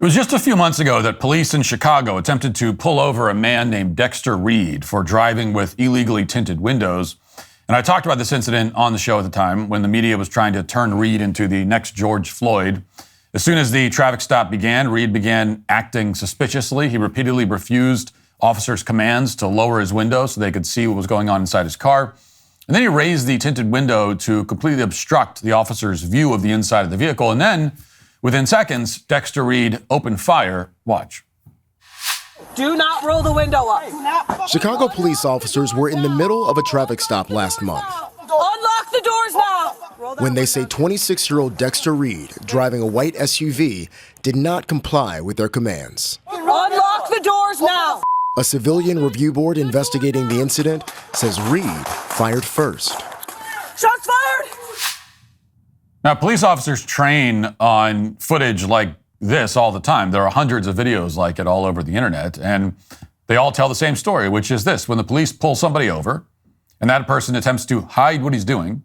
It was just a few months ago that police in Chicago attempted to pull over a man named Dexter Reed for driving with illegally tinted windows. And I talked about this incident on the show at the time when the media was trying to turn Reed into the next George Floyd. As soon as the traffic stop began, Reed began acting suspiciously. He repeatedly refused officers' commands to lower his window so they could see what was going on inside his car. And then he raised the tinted window to completely obstruct the officer's view of the inside of the vehicle. And then, within seconds, Dexter Reed opened fire. Watch. Do not roll the window up. Chicago police officers were in the middle of a traffic stop last month Unlock the doors now. when they say 26-year-old Dexter Reed, driving a white SUV, did not comply with their commands. Unlock the doors now. A civilian review board investigating the incident says Reed fired first. Shots fired. Now, police officers train on footage like this all the time. There are hundreds of videos like it all over the internet, and they all tell the same story, which is this. When the police pull somebody over and that person attempts to hide what he's doing,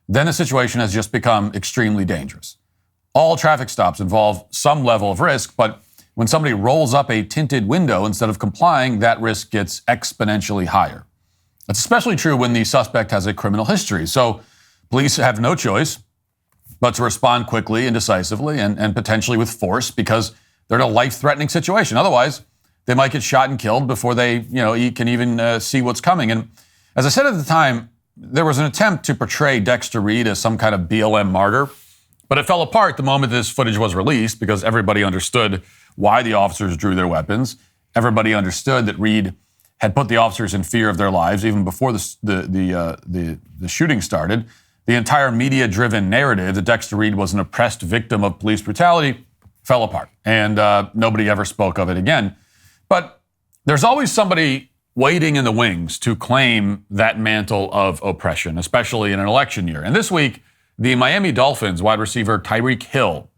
then the situation has just become extremely dangerous. All traffic stops involve some level of risk, but when somebody rolls up a tinted window instead of complying, that risk gets exponentially higher. That's especially true when the suspect has a criminal history. So police have no choice but to respond quickly and decisively and potentially with force because they're in a life-threatening situation. Otherwise, they might get shot and killed before they, can even see what's coming. And as I said at the time, there was an attempt to portray Dexter Reed as some kind of BLM martyr, but it fell apart the moment this footage was released because everybody understood why the officers drew their weapons. Everybody understood that Reed had put the officers in fear of their lives even before the shooting started. The entire media-driven narrative that Dexter Reed was an oppressed victim of police brutality fell apart, and nobody ever spoke of it again. But there's always somebody waiting in the wings to claim that mantle of oppression, especially in an election year. And this week, the Miami Dolphins wide receiver Tyreek Hill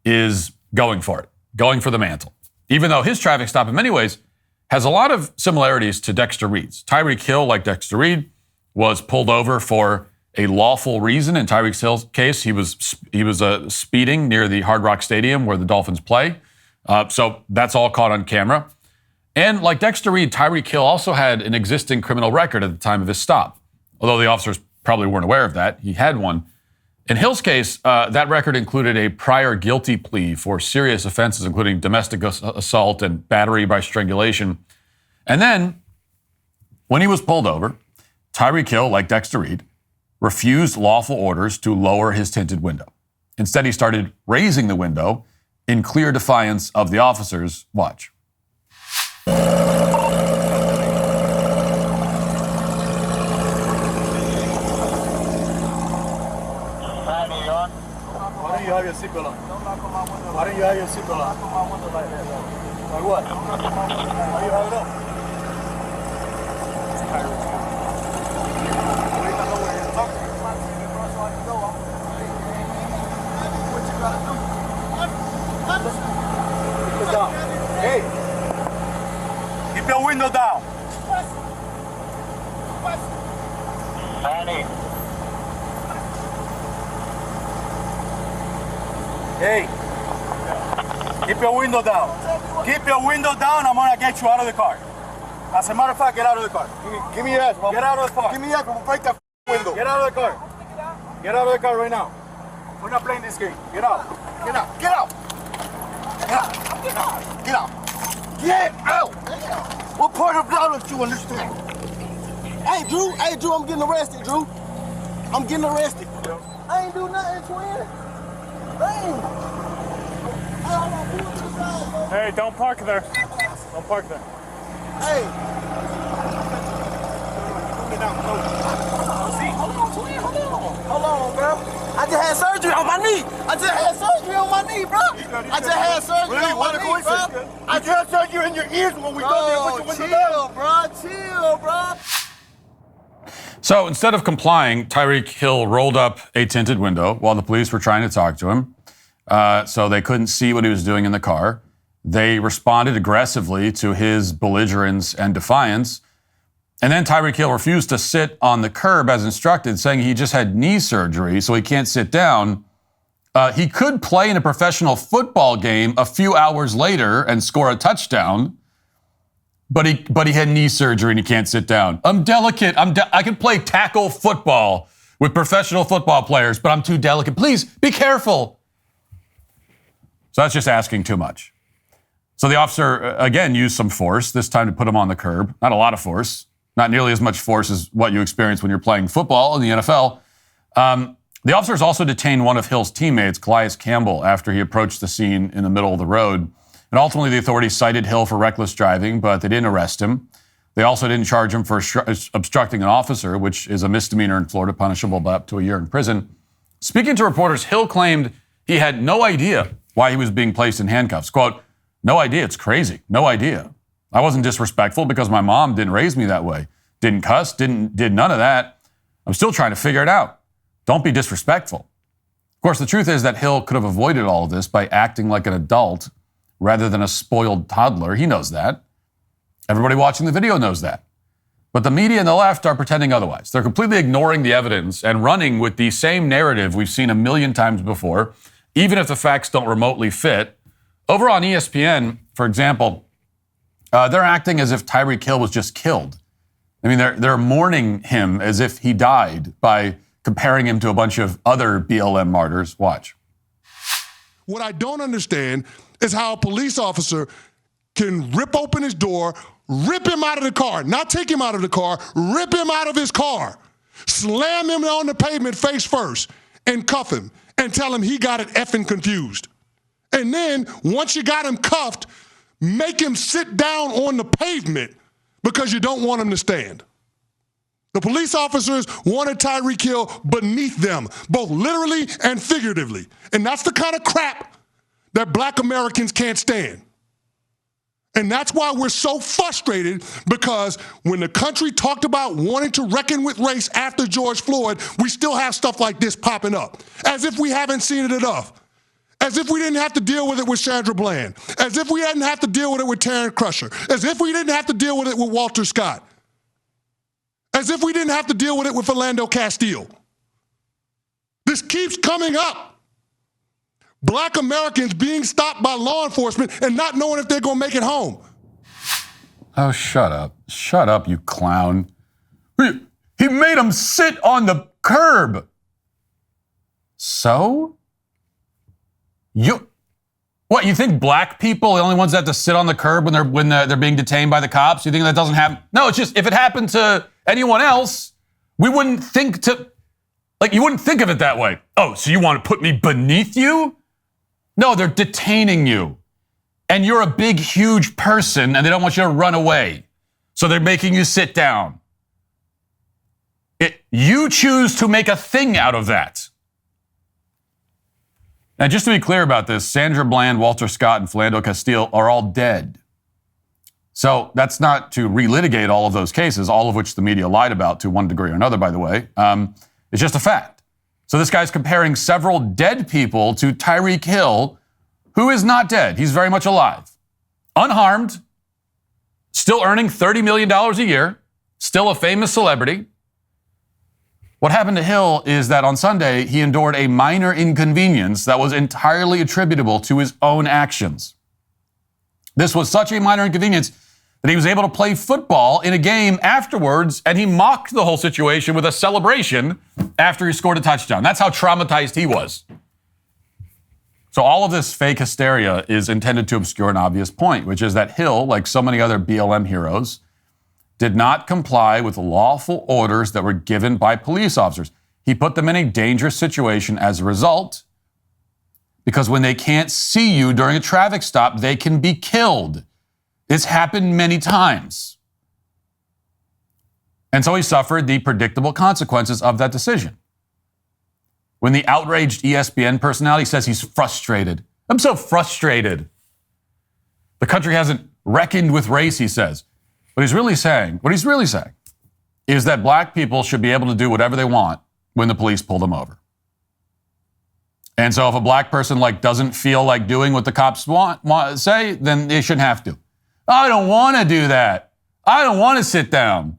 is going for it, going for the mantle, even though his traffic stop in many ways has a lot of similarities to Dexter Reed's. Tyreek Hill, like Dexter Reed, was pulled over for a lawful reason. In Tyreek Hill's case, he was speeding near the Hard Rock Stadium where the Dolphins play. So that's all caught on camera. And like Dexter Reed, Tyreek Hill also had an existing criminal record at the time of his stop. Although the officers probably weren't aware of that, he had one. In Hill's case, that record included a prior guilty plea for serious offenses, including domestic assault and battery by strangulation. And then, when he was pulled over, Tyreek Hill, like Dexter Reed, refused lawful orders to lower his tinted window. Instead, he started raising the window in clear defiance of the officers. Watch. Why don't you have your seatbelt on? Why don't you have your seatbelt on? Like what? Why do you have it up? Hey, keep your window down. Hey, keep your window down. Keep your window down. I'm gonna get you out of the car. As a matter of fact, get out of the car. Give me your ass. Get out of the car. Give me your ass. I'm gonna break that window. Get out of the car. Get out of the car right now. We're not playing this game. Get out. Get out. Get out. Get out. Get out. Get out. Get out. What part of that don't you understand? Hey, Drew, I'm getting arrested, Drew. I'm getting arrested. I ain't do nothing, twin. Hey, don't park there. Don't park there. Hey. Hold on, bro. I just had surgery on my knee. Bro. I just had surgery on my knee, bro. I just had surgery in your ears when we go there. Chill, bro. So instead of complying, Tyreek Hill rolled up a tinted window while the police were trying to talk to him. So they couldn't see what he was doing in the car. They responded aggressively to his belligerence and defiance. And then Tyreek Hill refused to sit on the curb as instructed, saying he just had knee surgery, so he can't sit down. He could play in a professional football game a few hours later and score a touchdown, but he had knee surgery and he can't sit down. I'm delicate. I can play tackle football with professional football players, but I'm too delicate. Please be careful. So that's just asking too much. So the officer, again, used some force, this time to put him on the curb. Not a lot of force. Not nearly as much force as what you experience when you're playing football in the NFL. The officers also detained one of Hill's teammates, Cries Campbell, after he approached the scene in the middle of the road. And ultimately, the authorities cited Hill for reckless driving, but they didn't arrest him. They also didn't charge him for obstructing an officer, which is a misdemeanor in Florida, punishable by up to a year in prison. Speaking to reporters, Hill claimed he had no idea why he was being placed in handcuffs. Quote, "No idea, it's crazy. No idea. I wasn't disrespectful because my mom didn't raise me that way. Didn't cuss, did none of that. I'm still trying to figure it out. Don't be disrespectful." Of course, the truth is that Hill could have avoided all of this by acting like an adult rather than a spoiled toddler. He knows that. Everybody watching the video knows that. But the media and the left are pretending otherwise. They're completely ignoring the evidence and running with the same narrative we've seen a million times before, even if the facts don't remotely fit. Over on ESPN, for example, they're acting as if Tyreek Hill was just killed. I mean, they're mourning him as if he died by comparing him to a bunch of other BLM martyrs. Watch. What I don't understand is how a police officer can rip open his door, rip him out of the car, not take him out of the car, rip him out of his car, slam him on the pavement face first, and cuff him, and tell him he got it effing confused. And then, once you got him cuffed, make him sit down on the pavement because you don't want him to stand. The police officers wanted Tyreek Hill beneath them, both literally and figuratively. And that's the kind of crap that black Americans can't stand. And that's why we're so frustrated, because when the country talked about wanting to reckon with race after George Floyd, we still have stuff like this popping up, as if we haven't seen it enough. As if we didn't have to deal with it with Sandra Bland. As if we hadn't have to deal with it with Taryn Crusher. As if we didn't have to deal with it with Walter Scott. As if we didn't have to deal with it with Philando Castile. This keeps coming up. Black Americans being stopped by law enforcement and not knowing if they're going to make it home. Oh, shut up. Shut up, you clown. He made him sit on the curb. So? What, you think black people are the only ones that have to sit on the curb when they're being detained by the cops? You think that doesn't happen? No, it's just if it happened to anyone else, we wouldn't think you wouldn't think of it that way. Oh, so you want to put me beneath you? No, they're detaining you. And you're a big, huge person, and they don't want you to run away. So they're making you sit down. You choose to make a thing out of that. Now, just to be clear about this, Sandra Bland, Walter Scott, and Philando Castile are all dead. So that's not to relitigate all of those cases, all of which the media lied about to one degree or another, by the way. It's just a fact. So this guy's comparing several dead people to Tyreek Hill, who is not dead. He's very much alive, unharmed, still earning $30 million a year, still a famous celebrity. What happened to Hill is that on Sunday, he endured a minor inconvenience that was entirely attributable to his own actions. This was such a minor inconvenience that he was able to play football in a game afterwards, and he mocked the whole situation with a celebration after he scored a touchdown. That's how traumatized he was. So all of this fake hysteria is intended to obscure an obvious point, which is that Hill, like so many other BLM heroes, did not comply with lawful orders that were given by police officers. He put them in a dangerous situation as a result, because when they can't see you during a traffic stop, they can be killed. It's happened many times. And so he suffered the predictable consequences of that decision. When the outraged ESPN personality says he's frustrated, I'm so frustrated. The country hasn't reckoned with race, he says. What he's really saying is that black people should be able to do whatever they want when the police pull them over. And so if a black person doesn't feel like doing what the cops say, then they shouldn't have to. I don't want to do that. I don't want to sit down.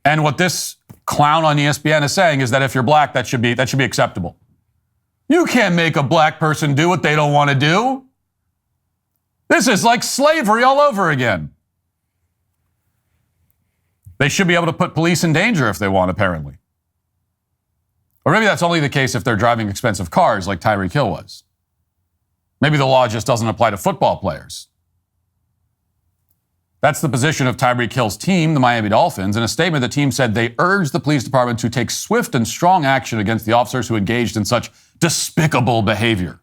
And what this clown on ESPN is saying is that if you're black, that should be acceptable. You can't make a black person do what they don't want to do. This is like slavery all over again. They should be able to put police in danger if they want, apparently. Or maybe that's only the case if they're driving expensive cars like Tyreek Hill was. Maybe the law just doesn't apply to football players. That's the position of Tyreek Hill's team, the Miami Dolphins. In a statement, the team said they urged the police department to take swift and strong action against the officers who engaged in such despicable behavior.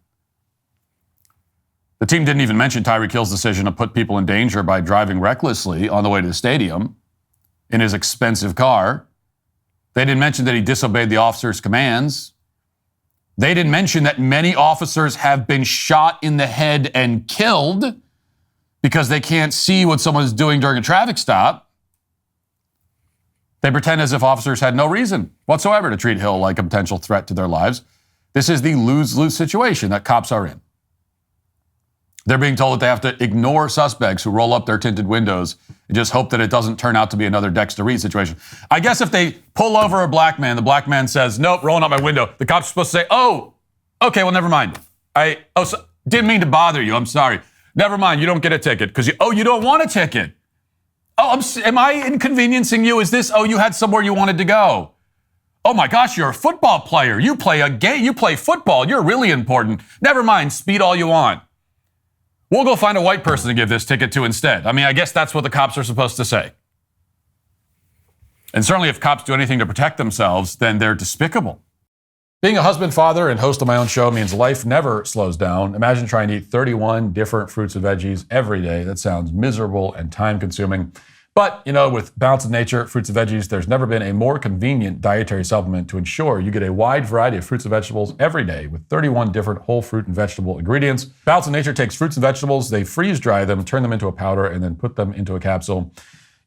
The team didn't even mention Tyreek Hill's decision to put people in danger by driving recklessly on the way to the stadium in his expensive car. They didn't mention that he disobeyed the officer's commands. They didn't mention that many officers have been shot in the head and killed because they can't see what someone is doing during a traffic stop. They pretend as if officers had no reason whatsoever to treat Hill like a potential threat to their lives. This is the lose-lose situation that cops are in. They're being told that they have to ignore suspects who roll up their tinted windows and just hope that it doesn't turn out to be another Dexter Reed situation. I guess if they pull over a black man, the black man says, nope, rolling up my window, the cop's supposed to say, oh, okay, well, never mind. Didn't mean to bother you. I'm sorry. Never mind. You don't get a ticket because you don't want a ticket. Am I inconveniencing you? Is this, you had somewhere you wanted to go? Oh my gosh, you're a football player. You play a game. You play football. You're really important. Never mind. Speed all you want. We'll go find a white person to give this ticket to instead. I mean, I guess that's what the cops are supposed to say. And certainly if cops do anything to protect themselves, then they're despicable. Being a husband, father, and host of my own show means life never slows down. Imagine trying to eat 31 different fruits and veggies every day. That sounds miserable and time-consuming. But, with Balance of Nature fruits and veggies, there's never been a more convenient dietary supplement to ensure you get a wide variety of fruits and vegetables every day with 31 different whole fruit and vegetable ingredients. Balance of Nature takes fruits and vegetables, they freeze-dry them, turn them into a powder, and then put them into a capsule.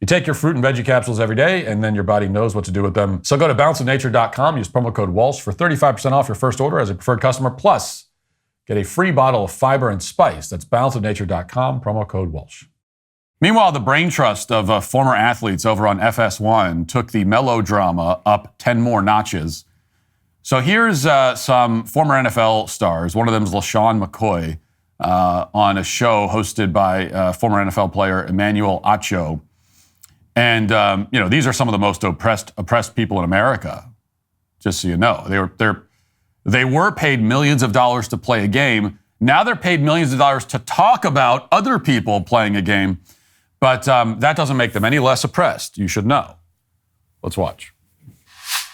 You take your fruit and veggie capsules every day, and then your body knows what to do with them. So go to balanceofnature.com, use promo code Walsh for 35% off your first order as a preferred customer, plus get a free bottle of fiber and spice. That's balanceofnature.com, promo code Walsh. Meanwhile, the brain trust of former athletes over on FS1 took the melodrama up 10 more notches. So here's some former NFL stars. One of them is LaShawn McCoy on a show hosted by former NFL player Emmanuel Acho. And, these are some of the most oppressed people in America, just so you know. They were paid millions of dollars to play a game. Now they're paid millions of dollars to talk about other people playing a game. But that doesn't make them any less oppressed. You should know. Let's watch.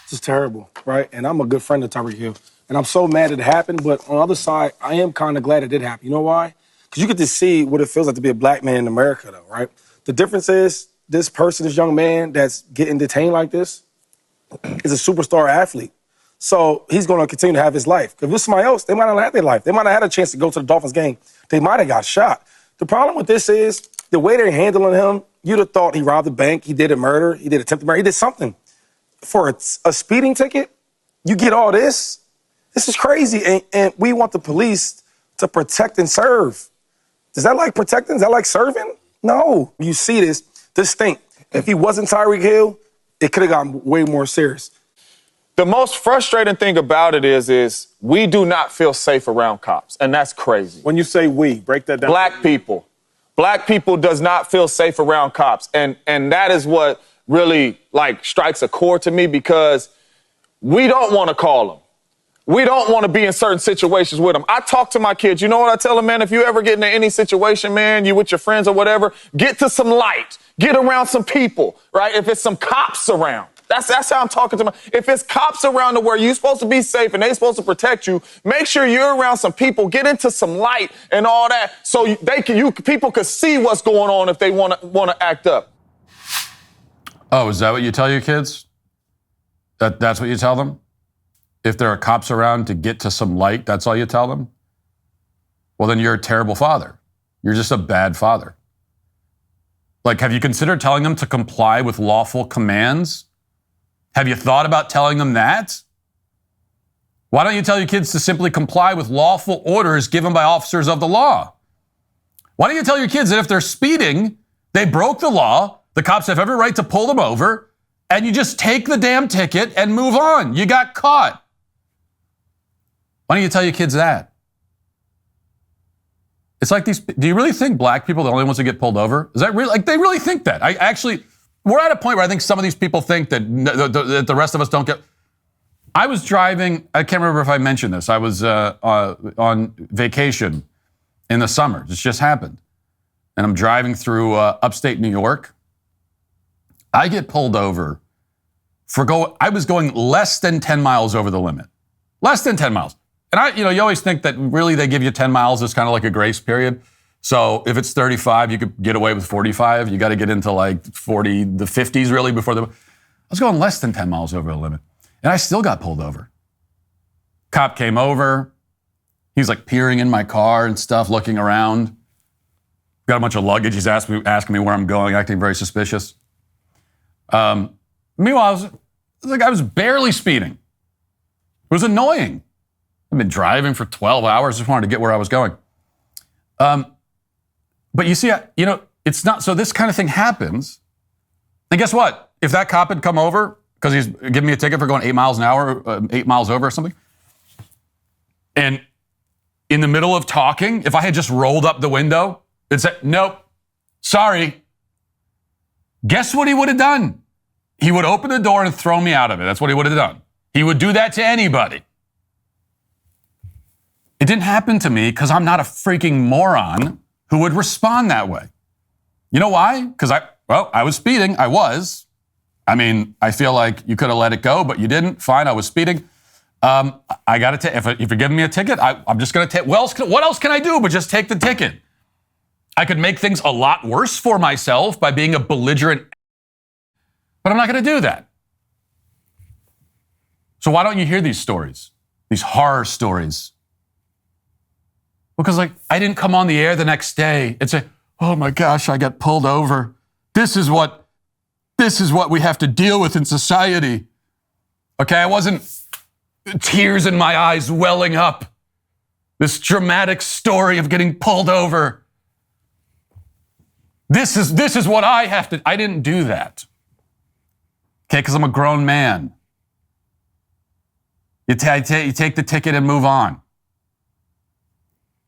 This is terrible, right? And I'm a good friend of Tyreek Hill. And I'm so mad it happened. But on the other side, I am kind of glad it did happen. You know why? Because you get to see what it feels like to be a black man in America, though, right? The difference is this person, this young man that's getting detained like this is a superstar athlete. So he's going to continue to have his life. If it was somebody else, they might not have had their life. They might not have had a chance to go to the Dolphins game. They might have got shot. The problem with this is the way they're handling him, you'd have thought he robbed a bank, he did a murder, he did attempted murder, he did something. For a speeding ticket, you get all this? This is crazy. And we want the police to protect and serve. Is that like protecting? Is that like serving? No. You see this thing. If he wasn't Tyreek Hill, it could have gotten way more serious. The most frustrating thing about it is we do not feel safe around cops, and that's crazy. When you say we, break that down. Black people. Black people does not feel safe around cops. And that is what really, strikes a chord to me because we don't want to call them. We don't want to be in certain situations with them. I talk to my kids. You know what I tell them, man? If you ever get into any situation, man, you with your friends or whatever, get to some light. Get around some people, right? If it's some cops around. That's how I'm talking to them. If it's cops around to where you're supposed to be safe and they're supposed to protect you, make sure you're around some people, get into some light and all that so people can see what's going on if they want to act up. Oh, is that what you tell your kids? That's what you tell them? If there are cops around to get to some light, that's all you tell them? Well, then you're a terrible father. You're just a bad father. Have you considered telling them to comply with lawful commands? Have you thought about telling them that? Why don't you tell your kids to simply comply with lawful orders given by officers of the law? Why don't you tell your kids that if they're speeding, they broke the law, the cops have every right to pull them over, and you just take the damn ticket and move on. You got caught. Why don't you tell your kids that? It's like these, do you really think black people are the only ones that get pulled over? Is that really, like they really think that? We're at a point where I think some of these people think that the rest of us don't get. I was driving, I can't remember if I mentioned this. I was on vacation in the summer. This just happened. And I'm driving through upstate New York. I get pulled over I was going less than 10 miles over the limit. Less than 10 miles. And you always think that really they give you 10 miles as kind of like a grace period. So if it's 35, you could get away with 45. You got to get into like the 50s really before I was going less than 10 miles over the limit. And I still got pulled over. Cop came over. He's like peering in my car and stuff, looking around. Got a bunch of luggage. He's asking me where I'm going, acting very suspicious. Meanwhile, I was barely speeding. It was annoying. I've been driving for 12 hours. Just wanted to get where I was going. But you see, it's not, so this kind of thing happens. And guess what? If that cop had come over, because he's giving me a ticket for going 8 miles an hour, 8 miles over or something, and in the middle of talking, if I had just rolled up the window and said, nope, sorry, guess what he would have done? He would open the door and throw me out of it. That's what he would have done. He would do that to anybody. It didn't happen to me because I'm not a freaking moron who would respond that way. You know why? Because I was speeding. I was. I mean, I feel like you could have let it go, but you didn't. Fine, I was speeding. I got to if you're giving me a ticket, I'm just going to take. What else can I do but just take the ticket? I could make things a lot worse for myself by being a belligerent, but I'm not going to do that. So why don't you hear these stories, these horror stories? Because I didn't come on the air the next day and say, oh my gosh, I got pulled over. This is what we have to deal with in society. Okay, I wasn't tears in my eyes welling up. This dramatic story of getting pulled over. This is what I have to, I didn't do that. Okay, because I'm a grown man. You take the ticket and move on.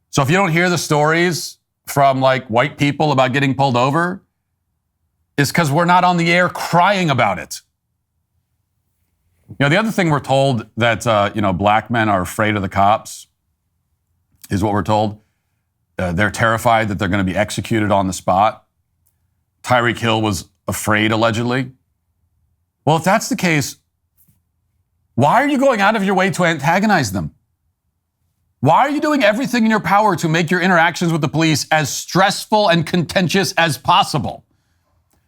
So if you don't hear the stories from white people about getting pulled over, it's because we're not on the air crying about it. The other thing we're told that, black men are afraid of the cops is what we're told. They're terrified that they're going to be executed on the spot. Tyreek Hill was afraid, allegedly. Well, if that's the case, why are you going out of your way to antagonize them? Why are you doing everything in your power to make your interactions with the police as stressful and contentious as possible?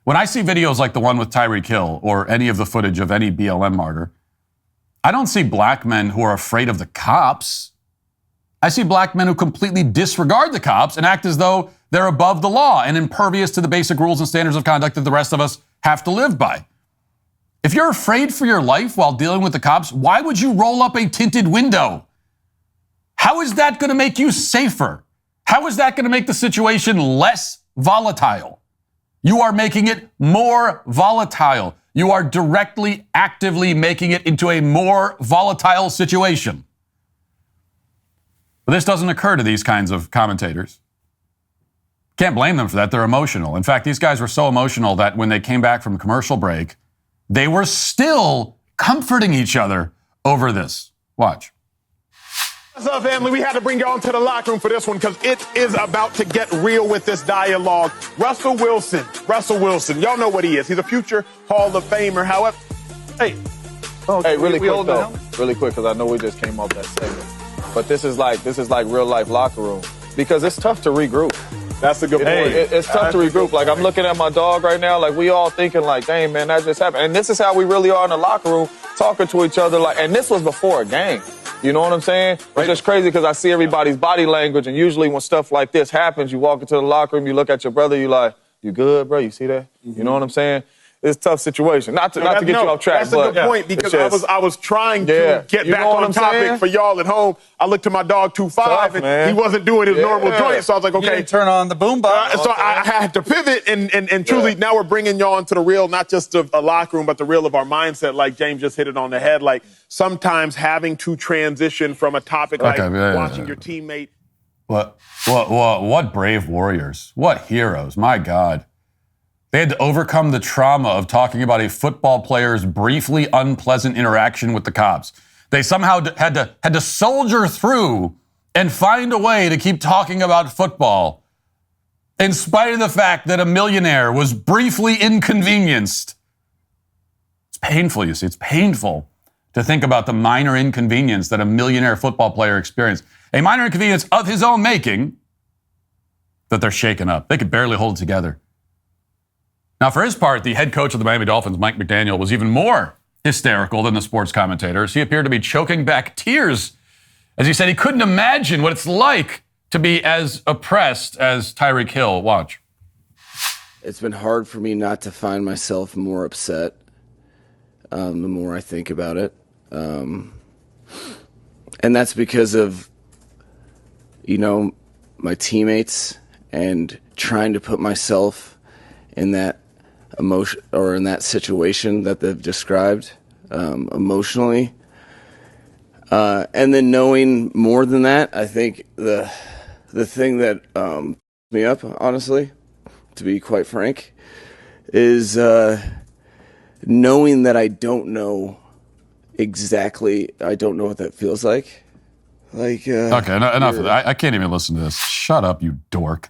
When I see videos like the one with Tyreek Hill or any of the footage of any BLM martyr, I don't see black men who are afraid of the cops. I see black men who completely disregard the cops and act as though they're above the law and impervious to the basic rules and standards of conduct that the rest of us have to live by. If you're afraid for your life while dealing with the cops, why would you roll up a tinted window? How is that going to make you safer? How is that going to make the situation less volatile? You are making it more volatile. You are directly, actively making it into a more volatile situation. But this doesn't occur to these kinds of commentators. Can't blame them for that. They're emotional. In fact, these guys were so emotional that when they came back from commercial break, they were still comforting each other over this. Watch. What's up, family? We had to bring y'all into the locker room for this one because it is about to get real with this dialogue. Russell Wilson. Y'all know what he is. He's a future Hall of Famer. However, really quick, because I know we just came off that segment. But this is like real life locker room because it's tough to regroup. That's a good point. It's tough to regroup. I'm looking at my dog right now. We all thinking dang, man, that just happened. And this is how we really are in the locker room, talking to each other. And this was before a game. You know what I'm saying? It's just crazy because I see everybody's body language. And usually when stuff like this happens, you walk into the locker room, you look at your brother, you like, you good, bro? You see that? Mm-hmm. You know what I'm saying? it's a tough situation. Not to get you off track, that's a good point because I was trying to get back on topic for y'all at home. I looked at my dog 2-5 and he wasn't doing his normal joint, so I was like, okay, turn on the boombox. So I had to pivot and truly now we're bringing y'all into the real, not just of a locker room, but the real of our mindset. Like James just hit it on the head. Like sometimes having to transition from a topic like watching your teammate. What brave warriors. What heroes. My God. They had to overcome the trauma of talking about a football player's briefly unpleasant interaction with the cops. They somehow had to soldier through and find a way to keep talking about football in spite of the fact that a millionaire was briefly inconvenienced. It's painful, you see. It's painful to think about the minor inconvenience that a millionaire football player experienced. A minor inconvenience of his own making that they're shaken up. They could barely hold it together. Now, for his part, the head coach of the Miami Dolphins, Mike McDaniel, was even more hysterical than the sports commentators. He appeared to be choking back tears as he said he couldn't imagine what it's like to be as oppressed as Tyreek Hill. Watch. It's been hard for me not to find myself more upset the more I think about it. And that's because of, my teammates and trying to put myself in that emotion or in that situation that they've described emotionally. And then knowing more than that, I think the thing that me up, honestly, to be quite frank, is knowing that I don't know exactly, I don't know what that feels like. Okay, enough of that. I can't even listen to this. Shut up, you dork.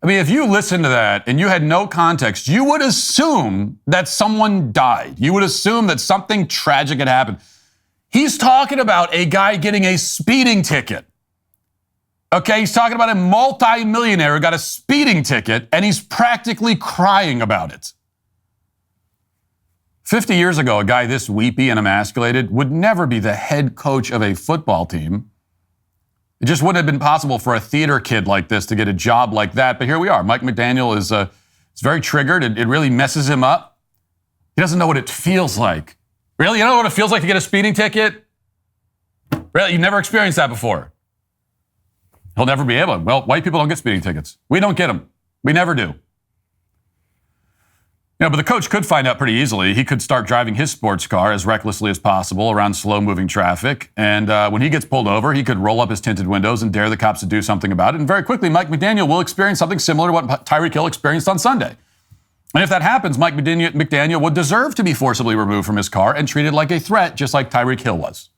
I mean, if you listened to that and you had no context, you would assume that someone died. You would assume that something tragic had happened. He's talking about a guy getting a speeding ticket. Okay, he's talking about a multi-millionaire who got a speeding ticket, and he's practically crying about it. 50 years ago, a guy this weepy and emasculated would never be the head coach of a football team. It just wouldn't have been possible for a theater kid like this to get a job like that. But here we are. Mike McDaniel is very triggered. It really messes him up. He doesn't know what it feels like. Really? You know what it feels like to get a speeding ticket? Really? You've never experienced that before. He'll never be able to. Well, white people don't get speeding tickets. We don't get them. We never do. But the coach could find out pretty easily. He could start driving his sports car as recklessly as possible around slow-moving traffic. And when he gets pulled over, he could roll up his tinted windows and dare the cops to do something about it. And very quickly, Mike McDaniel will experience something similar to what Tyreek Hill experienced on Sunday. And if that happens, Mike McDaniel would deserve to be forcibly removed from his car and treated like a threat, just like Tyreek Hill was.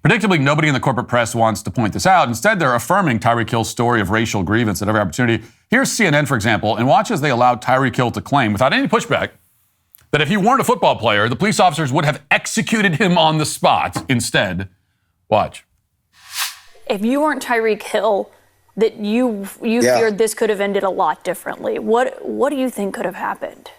Predictably, nobody in the corporate press wants to point this out. Instead, they're affirming Tyreek Hill's story of racial grievance at every opportunity. Here's CNN, for example, and watch as they allowed Tyreek Hill to claim, without any pushback, that if he weren't a football player, the police officers would have executed him on the spot instead. Watch. If you weren't Tyreek Hill, that you feared this could have ended a lot differently. What do you think could have happened?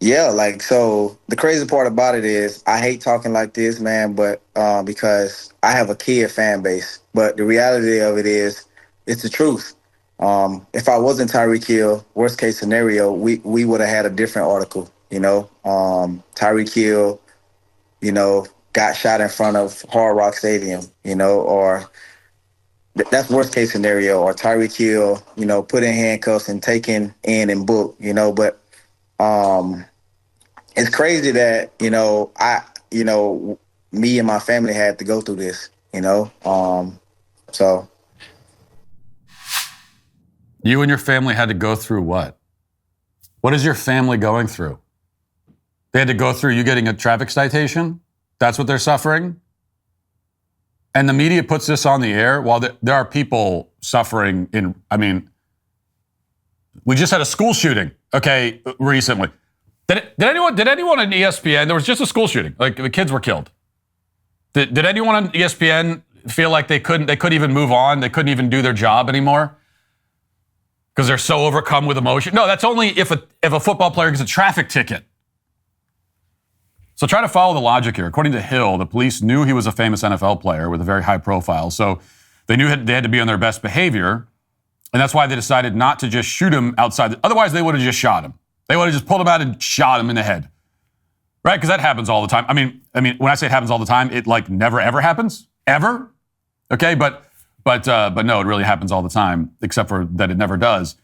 Yeah, so the crazy part about it is I hate talking like this, man, but because I have a kid fan base. But the reality of it is, it's the truth. If I wasn't Tyreek Hill, worst case scenario, we would have had a different article, Tyreek Hill, got shot in front of Hard Rock Stadium, or that's worst case scenario, or Tyreek Hill, put in handcuffs and taken in and booked, but it's crazy that, me and my family had to go through this, so. You and your family had to go through what? What is your family going through? They had to go through you getting a traffic citation? That's what they're suffering? And the media puts this on the air while there are people suffering we just had a school shooting, recently. Did anyone on ESPN, there was just a school shooting, the kids were killed. Did anyone on ESPN feel like they couldn't even move on, they couldn't even do their job anymore? Because they're so overcome with emotion? No, that's only if a football player gets a traffic ticket. So try to follow the logic here. According to Hill, the police knew he was a famous NFL player with a very high profile, so they knew they had to be on their best behavior, and that's why they decided not to just shoot him outside. Otherwise, they would have just shot him. They would have just pulled him out and shot him in the head. Right? Because that happens all the time. I mean, when I say it happens all the time, it like never ever happens. Ever. Okay, but no, it really happens all the time, except for that it never does.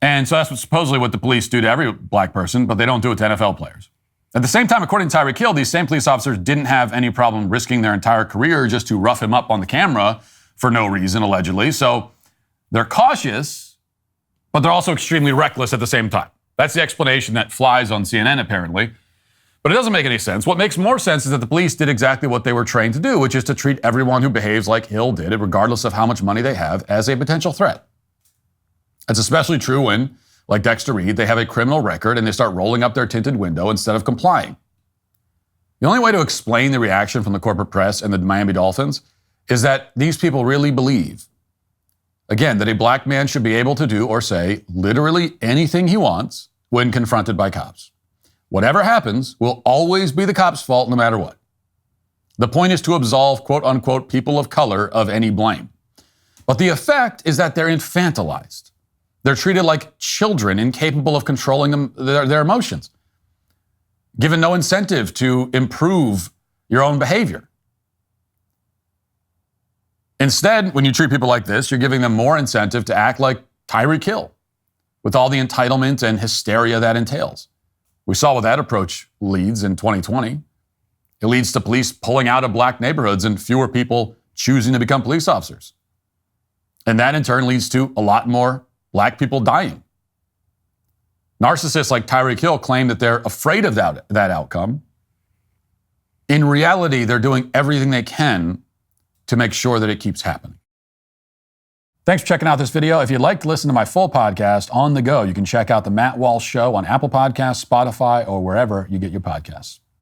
And so that's supposedly what the police do to every black person, but they don't do it to NFL players. At the same time, according to Tyreek Hill, these same police officers didn't have any problem risking their entire career just to rough him up on the camera for no reason, allegedly. So they're cautious, but they're also extremely reckless at the same time. That's the explanation that flies on CNN, apparently. But it doesn't make any sense. What makes more sense is that the police did exactly what they were trained to do, which is to treat everyone who behaves like Hill did, regardless of how much money they have, as a potential threat. It's especially true when, like Dexter Reed, they have a criminal record and they start rolling up their tinted window instead of complying. The only way to explain the reaction from the corporate press and the Miami Dolphins is that these people really believe, again, that a black man should be able to do or say literally anything he wants when confronted by cops. Whatever happens will always be the cops' fault no matter what. The point is to absolve, quote unquote, people of color of any blame. But the effect is that they're infantilized. They're treated like children incapable of controlling their emotions, given no incentive to improve your own behavior. Instead, when you treat people like this, you're giving them more incentive to act like Tyreek Hill, with all the entitlement and hysteria that entails. We saw what that approach leads in 2020. It leads to police pulling out of black neighborhoods and fewer people choosing to become police officers. And that in turn leads to a lot more black people dying. Narcissists like Tyreek Hill claim that they're afraid of that outcome. In reality, they're doing everything they can to make sure that it keeps happening. Thanks for checking out this video. If you'd like to listen to my full podcast on the go, you can check out The Matt Walsh Show on Apple Podcasts, Spotify, or wherever you get your podcasts.